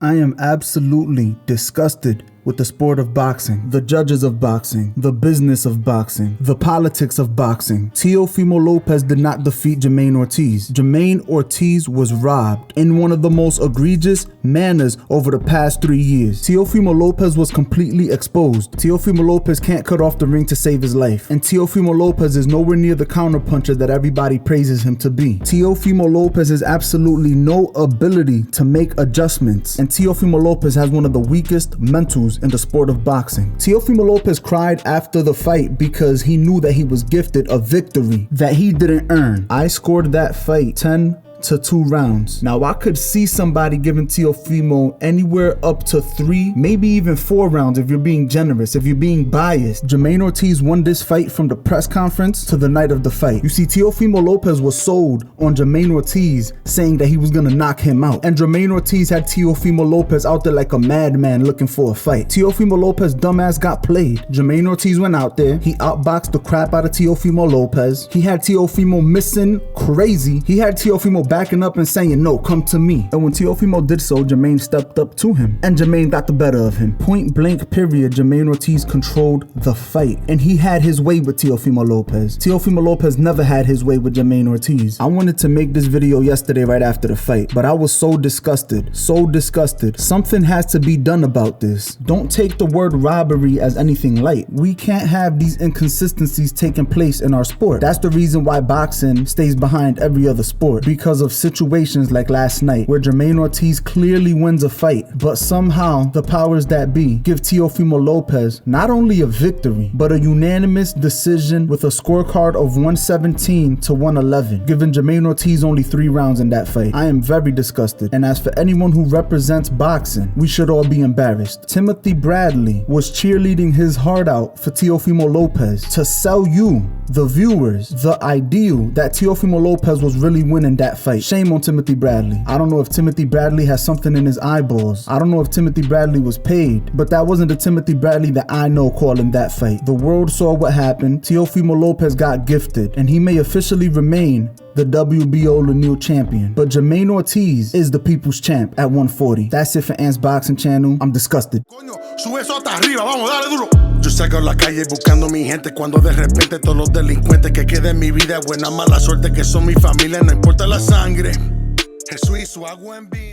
I am absolutely disgusted with the sport of boxing, the judges of boxing, the business of boxing, the politics of boxing. Teofimo Lopez did not defeat Jamaine Ortiz. Jamaine Ortiz was robbed in one of the most egregious manners over the past 3 years. Teofimo Lopez was completely exposed. Teofimo Lopez can't cut off the ring to save his life. And Teofimo Lopez is nowhere near the counterpuncher that everybody praises him to be. Teofimo Lopez has absolutely no ability to make adjustments. And Teofimo Lopez has one of the weakest mentals in the sport of boxing. Teofimo Lopez cried after the fight because he knew that he was gifted a victory that he didn't earn. I scored that fight 10-2 rounds. Now I could see somebody giving Teofimo anywhere up to 3, maybe even 4 rounds if you're being generous, if you're being biased. Jamaine Ortiz won this fight from the press conference to the night of the fight. You see, Teofimo Lopez was sold on Jamaine Ortiz saying that he was gonna knock him out. And Jamaine Ortiz had Teofimo Lopez out there like a madman looking for a fight. Teofimo Lopez dumbass got played. Jamaine Ortiz went out there, he outboxed the crap out of Teofimo Lopez. He had Teofimo missing crazy. He had Teofimo backing up and saying, no, come to me. And when Teofimo did so, Jamaine stepped up to him. And Jamaine got the better of him. Point blank period, Jamaine Ortiz controlled the fight. And he had his way with Teofimo Lopez. Teofimo Lopez never had his way with Jamaine Ortiz. I wanted to make this video yesterday right after the fight, but I was so disgusted. So disgusted. Something has to be done about this. Don't take the word robbery as anything light. We can't have these inconsistencies taking place in our sport. That's the reason why boxing stays behind every other sport, because of situations like last night where Jamaine Ortiz clearly wins a fight, but somehow the powers that be give Teofimo Lopez not only a victory, but a unanimous decision with a scorecard of 117-111, giving Jamaine Ortiz only 3 rounds in that fight. I am very disgusted, and as for anyone who represents boxing, we should all be embarrassed. Timothy Bradley was cheerleading his heart out for Teofimo Lopez to sell you, the viewers, the ideal that Teofimo Lopez was really winning that fight. Shame on Timothy Bradley. I don't know if Timothy Bradley has something in his eyeballs. I don't know if Timothy Bradley was paid, but that wasn't the Timothy Bradley that I know calling that fight. The world saw what happened. Teofimo Lopez got gifted, and he may officially remain the WBO lineal champion. But Jamaine Ortiz is the people's champ at 140. That's it for Ants Boxing Channel. I'm disgusted. Sube eso hasta arriba, vamos, dale duro. Yo salgo a la calle buscando mi gente cuando de repente todos los delincuentes que queden en mi vida, buena mala suerte que son mi familia, no importa la sangre. Jesús hizo agua en vida.